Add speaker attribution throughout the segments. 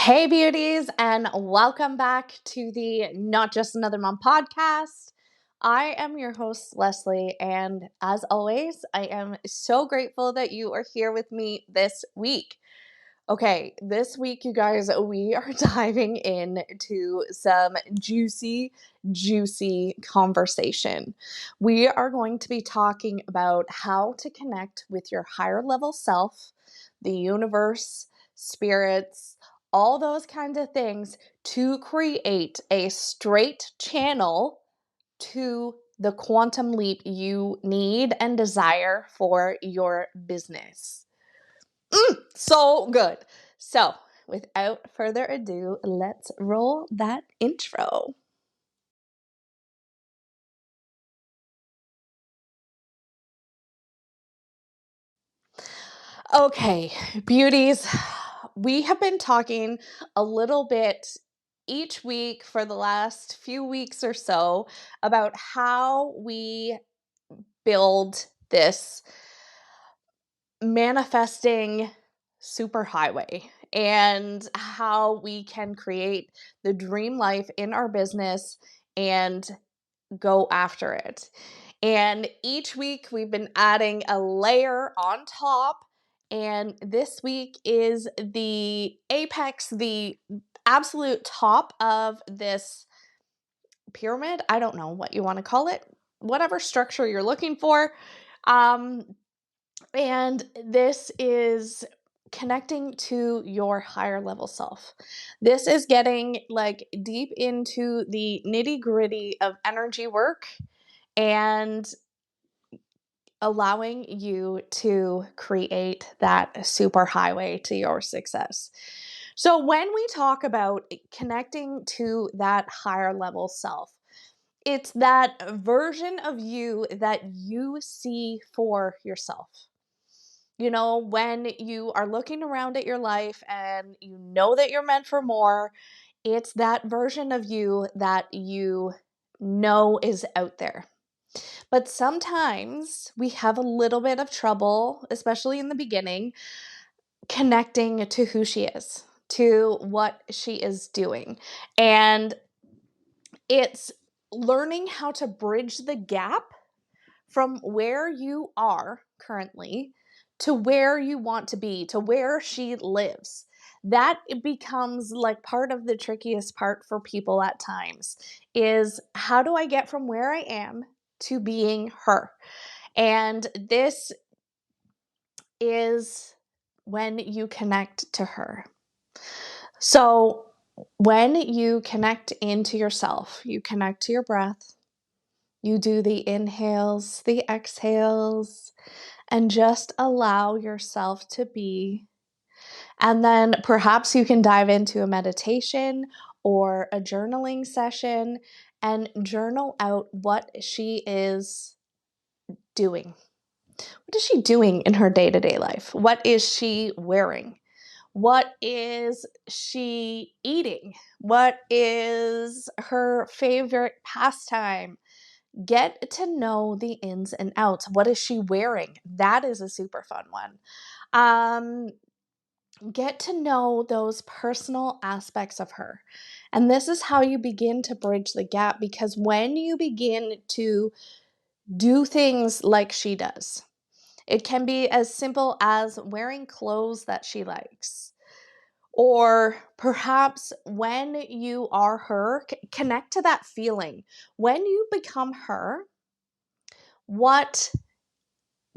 Speaker 1: Hey, beauties, and welcome back to the Not Just Another Mom podcast. I am your host, Leslie, and as always, I am so grateful that you are here with me this week. Okay, this week, you guys, we are diving into some juicy conversation. We are going to be talking about how to connect with your higher level self, the universe, spirits, all those kinds of things to create a straight channel to the quantum leap you need and desire for your business. So good. So, without further ado, let's roll that intro. Okay, beauties, we have been talking a little bit each week for the last few weeks or so about how we build this manifesting superhighway and how we can create the dream life in our business and go after it. And each week we've been adding a layer on top. And this week is the apex, the absolute top of this pyramid. I don't know what you want to call it, whatever structure you're looking for. Um, and this is connecting to your higher level self. This is getting like deep into the nitty gritty of energy work and allowing you to create that super highway to your success. So, when we talk about connecting to that higher level self, it's that version of you that you see for yourself. You know, when you are looking around at your life and you know that you're meant for more, it's that version of you that you know is out there. But sometimes we have a little bit of trouble, especially in the beginning, connecting to who she is, to what she is doing. And it's learning how to bridge the gap from where you are currently to where you want to be, to where she lives. That it becomes like part of the trickiest part for people at times is how do I get from where I am to being her? And this is when you connect to her. So, when you connect into yourself, you connect to your breath, you do the inhales, the exhales, and just allow yourself to be. And then perhaps you can dive into a meditation or a journaling session and journal out what she is doing. What is she doing in her day to day life? What is she wearing? What is she eating? What is her favorite pastime? Get to know the ins and outs. What is she wearing? That is a super fun one. Um, get to know those personal aspects of her. And this is how you begin to bridge the gap because when you begin to do things like she does, it can be as simple as wearing clothes that she likes. Or perhaps when you are her, connect to that feeling. When you become her, what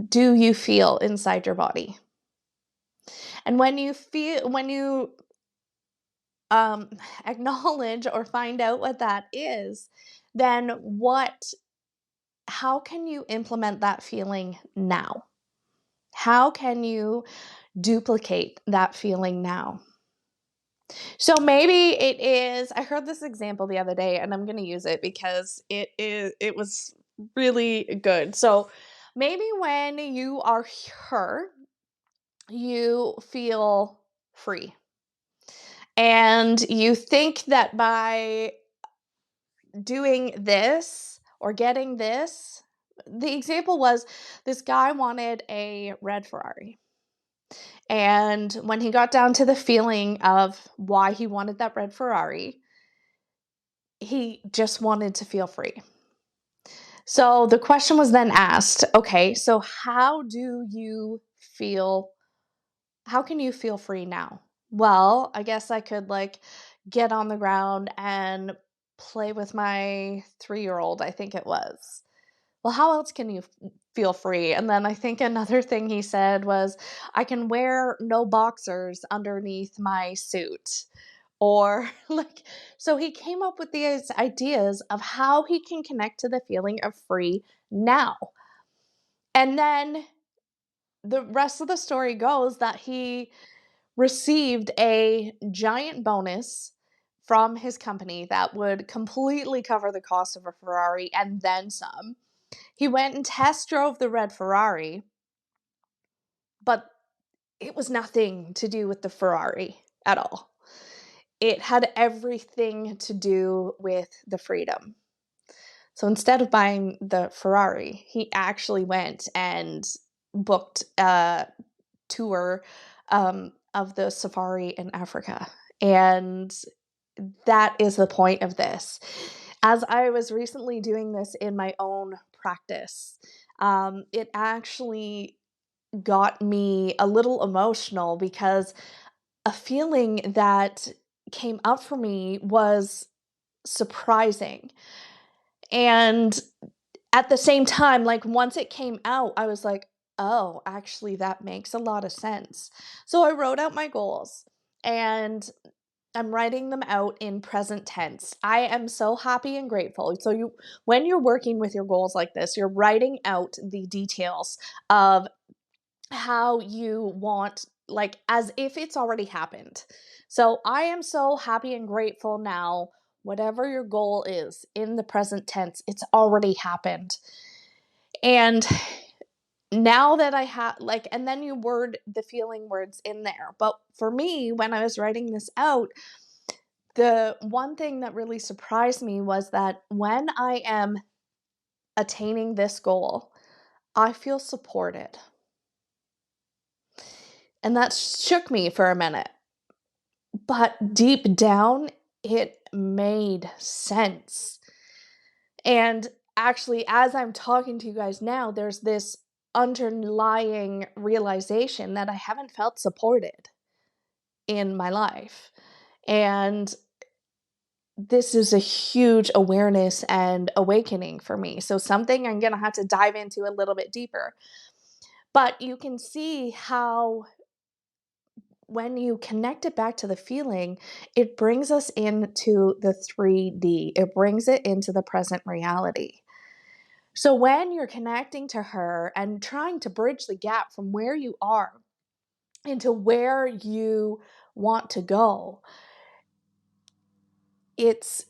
Speaker 1: do you feel inside your body? And when you um, acknowledge or find out what that is, then how can you implement that feeling now? How can you duplicate that feeling now? So maybe it is, I heard this example the other day and I'm going to use it because it was really good. So maybe when you are her, you feel free. And you think that by doing this or getting this, the example was this guy wanted a red Ferrari. And when he got down to the feeling of why he wanted that red Ferrari, he just wanted to feel free. So the question was then asked, okay, so how do you feel? How can you feel free now? Well, I guess I could like get on the ground and play with my 3-year-old, I think it was. Well, how else can you feel free? And then I think another thing he said was, I can wear no boxers underneath my suit. Or like, so he came up with these ideas of how he can connect to the feeling of free now. And then the rest of the story goes that he received a giant bonus from his company that would completely cover the cost of a Ferrari and then some. He went and test drove the red Ferrari, but it was nothing to do with the Ferrari at all. It had everything to do with the freedom. So instead of buying the Ferrari, he actually went and booked a tour of the safari in Africa. And that is the point of this. As I was recently doing this in my own practice, it actually got me a little emotional because a feeling that came up for me was surprising. And at the same time, like once it came out, I was like, oh, actually, that makes a lot of sense. So I wrote out my goals and I'm writing them out in present tense. I am so happy and grateful. So when you're working with your goals like this, you're writing out the details of how you want, like as if it's already happened. So I am so happy and grateful now. Whatever your goal is in the present tense, it's already happened. And now that I have, like, and then you word the feeling words in there. But for me, when I was writing this out, the one thing that really surprised me was that when I am attaining this goal, I feel supported. And that shook me for a minute. But deep down, it made sense. And actually, as I'm talking to you guys now, there's this underlying realization that I haven't felt supported in my life. And this is a huge awareness and awakening for me. So, something I'm going to have to dive into a little bit deeper. But you can see how when you connect it back to the feeling, it brings us into the 3D. It brings it into the present reality. So when you're connecting to her and trying to bridge the gap from where you are into where you want to go, it's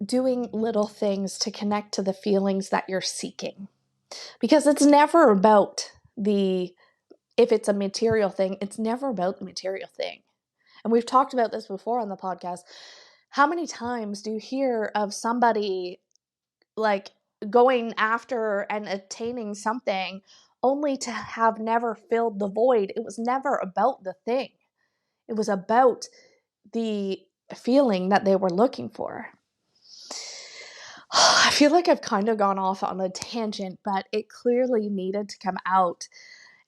Speaker 1: doing little things to connect to the feelings that you're seeking. Because it's never about if it's a material thing, it's never about the material thing. And we've talked about this before on the podcast. How many times do you hear of somebody like going after and attaining something only to have never filled the void? It was never about the thing. It was about the feeling that they were looking for. I feel like I've kind of gone off on a tangent, but it clearly needed to come out.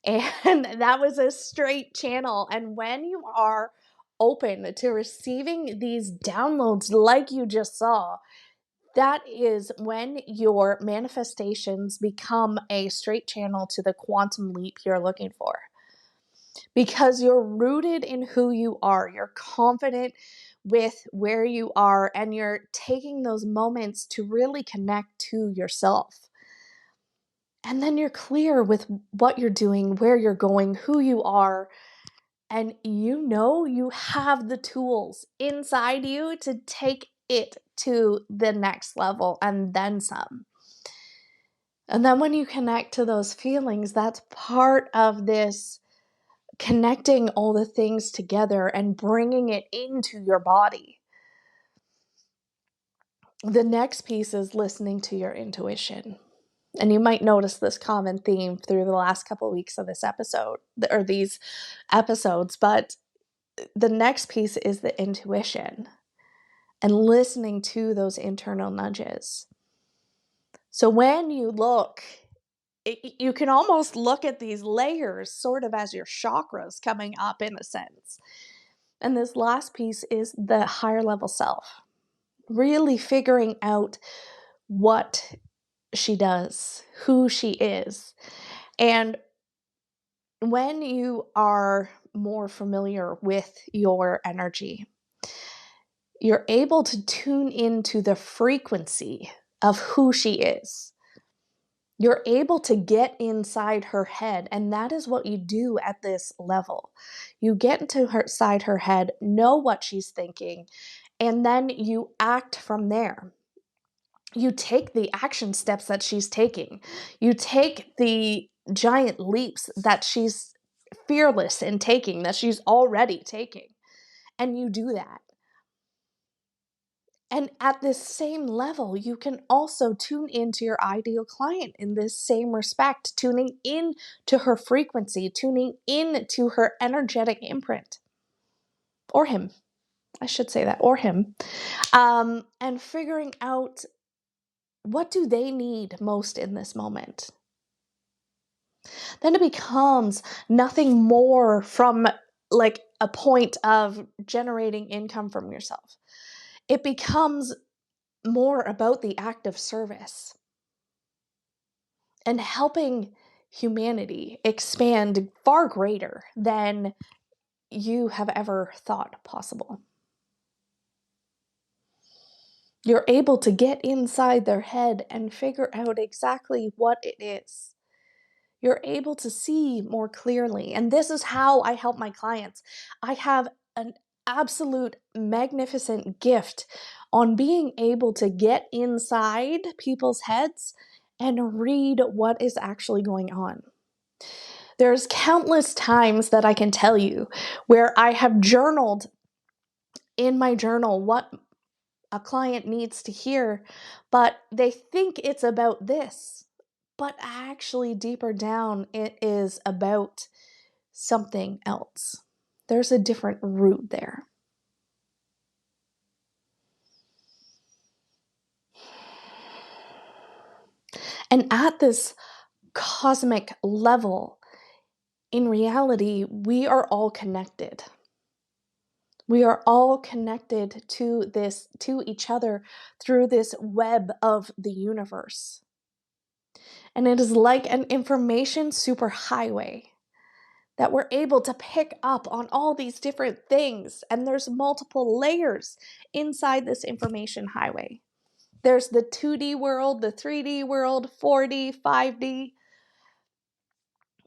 Speaker 1: And that was a straight channel. And when you are open to receiving these downloads like you just saw, that is when your manifestations become a straight channel to the quantum leap you're looking for. Because you're rooted in who you are, you're confident with where you are, and you're taking those moments to really connect to yourself. And then you're clear with what you're doing, where you're going, who you are, and you have the tools inside you to take it to the next level and then some. And then when you connect to those feelings, that's part of this connecting all the things together and bringing it into your body. The next piece is listening to your intuition. And you might notice this common theme through the last couple of weeks of this episode or these episodes. But the next piece is the intuition and listening to those internal nudges. So when you look, you can almost look at these layers sort of as your chakras coming up in a sense. And this last piece is the higher level self, really figuring out what she does, who she is. And when you are more familiar with your energy, you're able to tune into the frequency of who she is. You're able to get inside her head, and that is what you do at this level. You get into her side her head, know what she's thinking, and then you act from there. You take the action steps that she's taking. You take the giant leaps that she's fearless in taking, that she's already taking, and you do that. And at this same level, you can also tune into your ideal client in this same respect, tuning in to her frequency, tuning in to her energetic imprint. Or him, I should say that, or him. And figuring out what do they need most in this moment. Then it becomes nothing more from like a point of generating income from yourself. It becomes more about the act of service and helping humanity expand far greater than you have ever thought possible. You're able to get inside their head and figure out exactly what it is. You're able to see more clearly. And this is how I help my clients. I have an absolute magnificent gift on being able to get inside people's heads and read what is actually going on. There's countless times that I can tell you where I have journaled in my journal what a client needs to hear, but they think it's about this. But actually, deeper down, it is about something else. There's a different root there. And at this cosmic level, in reality, we are all connected. We are all connected to this, to each other through this web of the universe. And it is like an information superhighway that we're able to pick up on all these different things. And there's multiple layers inside this information highway. There's the 2D world, the 3D world, 4D, 5D,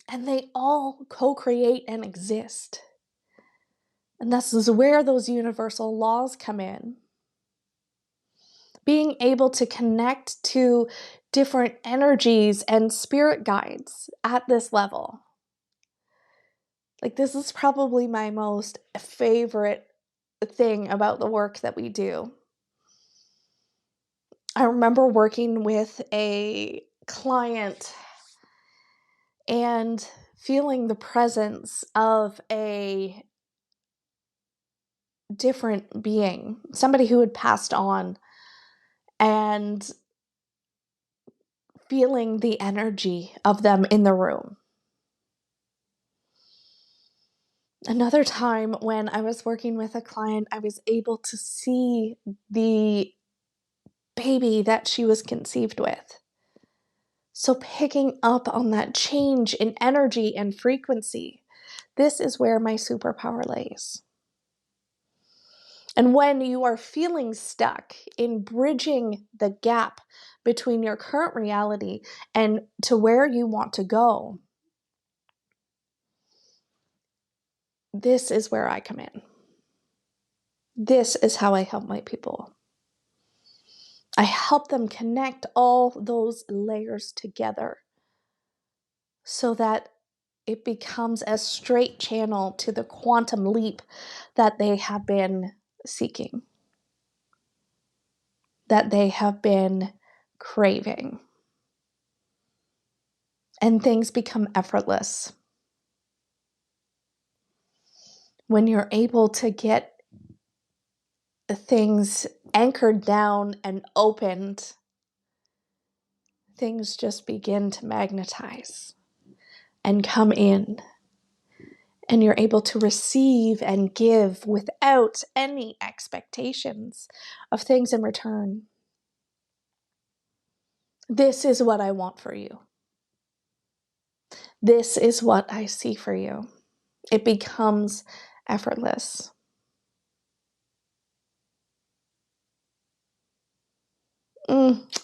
Speaker 1: and they all co-create and exist. And this is where those universal laws come in. Being able to connect to different energies and spirit guides at this level. Like, this is probably my most favorite thing about the work that we do. I remember working with a client and feeling the presence of a different being, somebody who had passed on, and feeling the energy of them in the room. Another time when I was working with a client, I was able to see the baby that she was conceived with. So picking up on that change in energy and frequency, this is where my superpower lays. And when you are feeling stuck in bridging the gap between your current reality and to where you want to go, this is where I come in. This is how I help my people. I help them connect all those layers together so that it becomes a straight channel to the quantum leap that they have been seeking, that they have been craving. and things become effortless. When you're able to get things anchored down and opened, things just begin to magnetize and come in. And you're able to receive and give without any expectations of things in return. This is what I want for you. This is what I see for you. It becomes effortless.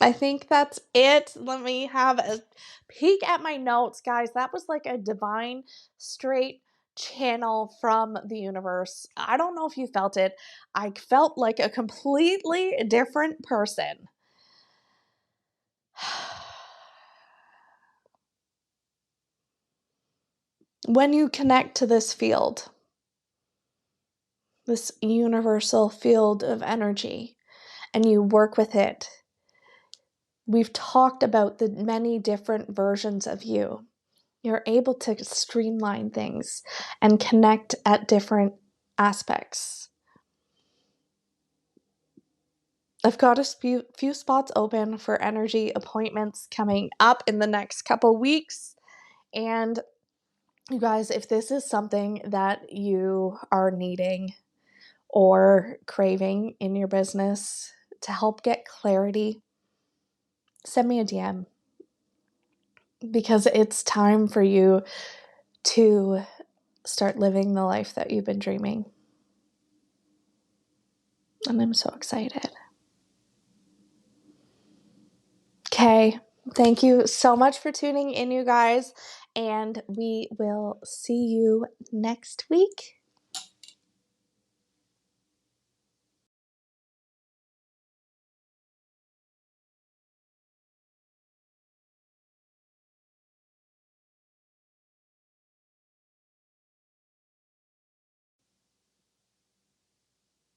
Speaker 1: I think that's it. Let me have a peek at my notes, guys. That was like a divine, straight channel from the universe. I don't know if you felt it. I felt like a completely different person. When you connect to this field, this universal field of energy, and you work with it, we've talked about the many different versions of you. You're able to streamline things and connect at different aspects. I've got a few spots open for energy appointments coming up in the next couple weeks. And you guys, if this is something that you are needing or craving in your business to help get clarity, send me a DM, because it's time for you to start living the life that you've been dreaming. And I'm so excited. Okay. Thank you so much for tuning in, you guys. And we will see you next week.